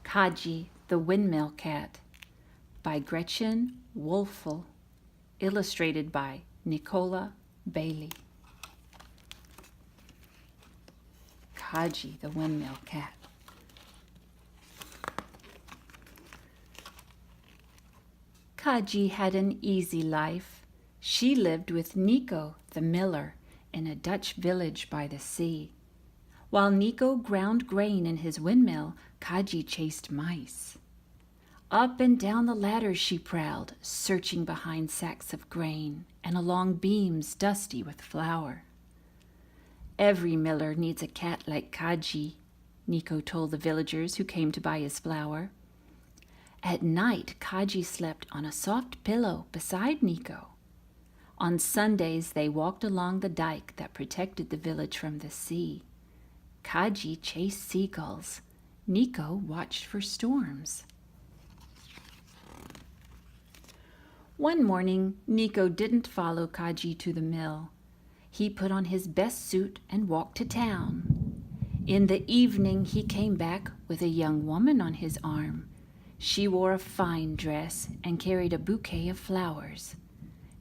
Katje the Windmill Cat by Gretchen Wolfel, illustrated by Nicola Bailey. Katje the Windmill Cat. Katje had an easy life. She lived with Nico the miller in a Dutch village by the sea. While Nico ground grain in his windmill, Katje chased mice. Up and down the ladders she prowled, searching behind sacks of grain and along beams dusty with flour. Every miller needs a cat like Katje, Nico told the villagers who came to buy his flour. At night, Katje slept on a soft pillow beside Nico. On Sundays, they walked along the dike that protected the village from the sea. Katje chased seagulls. Nico watched for storms. One morning, Nico didn't follow Katje to the mill. He put on his best suit and walked to town. In the evening, he came back with a young woman on his arm. She wore a fine dress and carried a bouquet of flowers.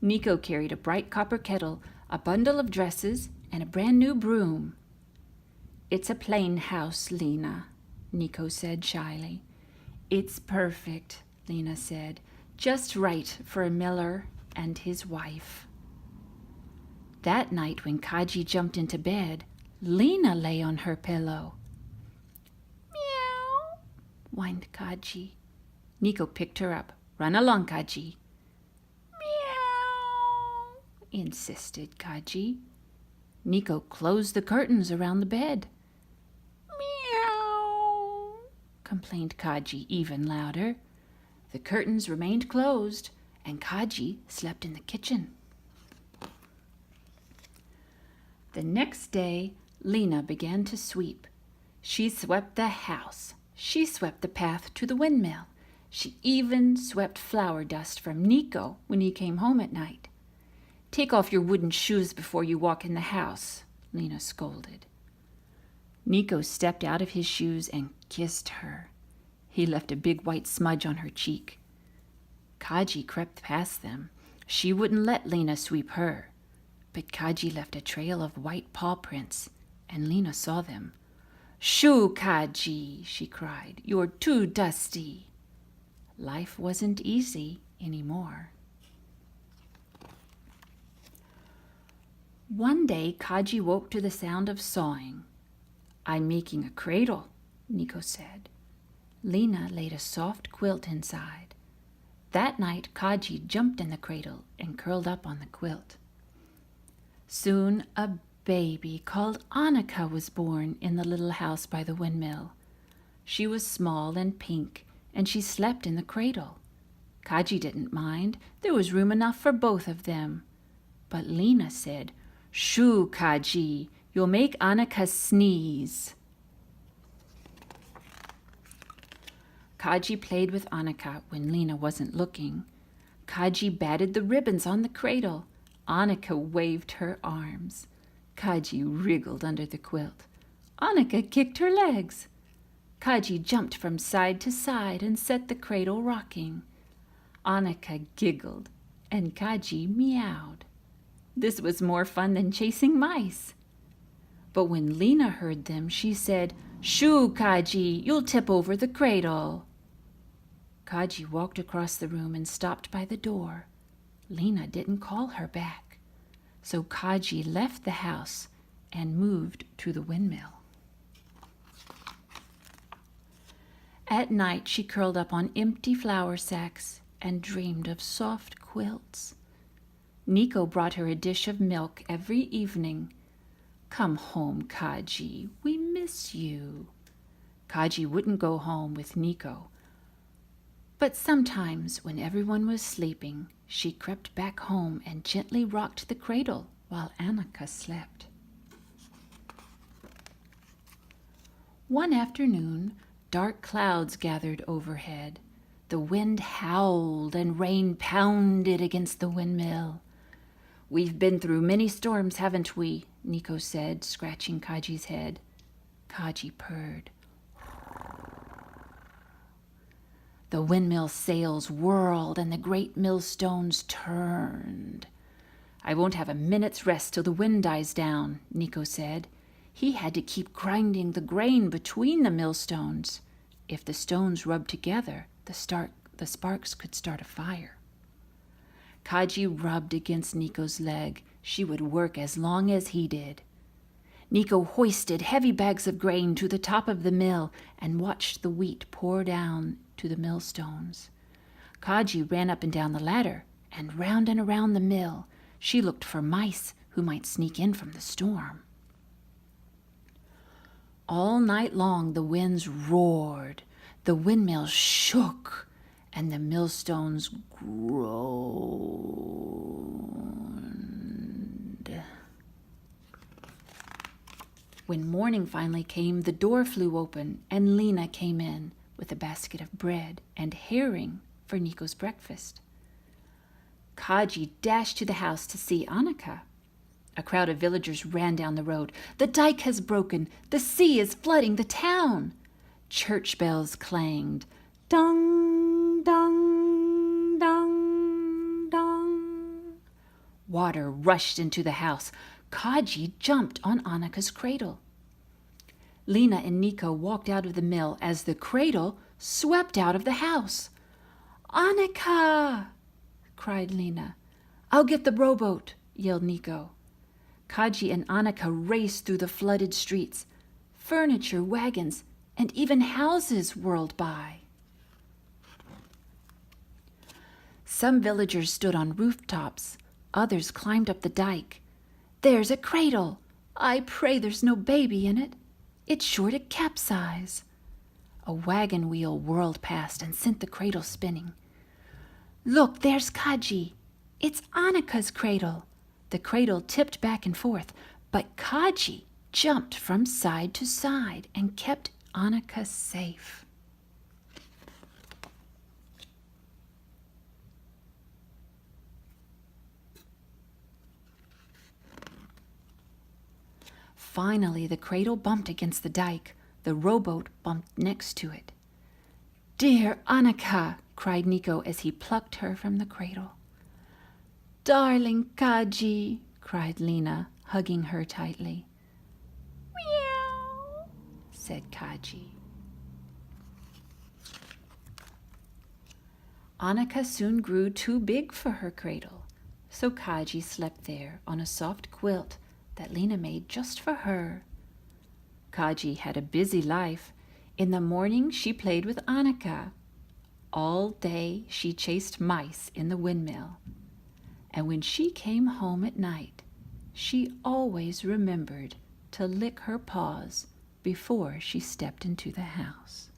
Nico carried a bright copper kettle, a bundle of dresses, and a brand new broom. "It's a plain house, Lena," Nico said shyly. "It's perfect," Lena said. "Just right for a miller and his wife." That night when Katje jumped into bed, Lena lay on her pillow. "Meow," whined Katje. Nico picked her up. "Run along, Katje." "Meow," insisted Katje. Nico closed the curtains around the bed. "Meow," complained Katje even louder. The curtains remained closed, and Katje slept in the kitchen. The next day, Lena began to sweep. She swept the house. She swept the path to the windmill. She even swept flour dust from Nico when he came home at night. "Take off your wooden shoes before you walk in the house," Lena scolded. Nico stepped out of his shoes and kissed her. He left a big white smudge on her cheek. Katje crept past them. She wouldn't let Lena sweep her. But Katje left a trail of white paw prints, and Lena saw them. "Shoo, Katje," she cried. "You're too dusty." Life wasn't easy anymore. One day, Katje woke to the sound of sawing. "I'm making a cradle," Nico said. Lena laid a soft quilt inside. That night, Katje jumped in the cradle and curled up on the quilt. Soon, a baby called Annika was born in the little house by the windmill. She was small and pink, and she slept in the cradle. Katje didn't mind. There was room enough for both of them. But Lena said, "Shoo, Katje, you'll make Annika sneeze." Katje played with Annika when Lena wasn't looking. Katje batted the ribbons on the cradle. Annika waved her arms. Katje wriggled under the quilt. Annika kicked her legs. Katje jumped from side to side and set the cradle rocking. Annika giggled, and Katje meowed. This was more fun than chasing mice. But when Lena heard them, she said, "Shoo, Katje, you'll tip over the cradle." Katje walked across the room and stopped by the door. Lena didn't call her back. So Katje left the house and moved to the windmill. At night, she curled up on empty flour sacks and dreamed of soft quilts. Nico brought her a dish of milk every evening. "Come home, Katje, we miss you." Katje wouldn't go home with Nico. But sometimes, when everyone was sleeping, she crept back home and gently rocked the cradle while Annika slept. One afternoon, dark clouds gathered overhead. The wind howled and rain pounded against the windmill. "We've been through many storms, haven't we?" Nico said, scratching Katje's head. Katje purred. The windmill sails whirled and the great millstones turned. "I won't have a minute's rest till the wind dies down," Nico said. He had to keep grinding the grain between the millstones. If the stones rubbed together, the sparks could start a fire. Katje rubbed against Nico's leg. She would work as long as he did. Nico hoisted heavy bags of grain to the top of the mill and watched the wheat pour down to the millstones. Katje ran up and down the ladder and around the mill. She looked for mice who might sneak in from the storm. All night long the winds roared, the windmill shook, and the millstones groaned. When morning finally came, the door flew open, and Lena came in with a basket of bread and herring for Nico's breakfast. Katje dashed to the house to see Annika. A crowd of villagers ran down the road. "The dike has broken. The sea is flooding the town." Church bells clanged. Dong, dong, dong, dong. Water rushed into the house. Katje jumped on Annika's cradle. Lena and Nico walked out of the mill as the cradle swept out of the house. "Annika!" cried Lena. "I'll get the rowboat," yelled Nico. Katje and Annika raced through the flooded streets. Furniture, wagons, and even houses whirled by. Some villagers stood on rooftops. Others climbed up the dike. "There's a cradle. I pray there's no baby in it. It's sure to capsize." A wagon wheel whirled past and sent the cradle spinning. "Look, there's Katje. It's Annika's cradle." The cradle tipped back and forth, but Katje jumped from side to side and kept Annika safe. Finally, the cradle bumped against the dike. The rowboat bumped next to it. "Dear Annika," cried Nico as he plucked her from the cradle. "Darling Katje," cried Lena, hugging her tightly. "Meow," said Katje. Annika soon grew too big for her cradle, so Katje slept there on a soft quilt that Lena made just for her. Katje had a busy life. In the morning she played with Annika. All day she chased mice in the windmill. And when she came home at night, she always remembered to lick her paws before she stepped into the house.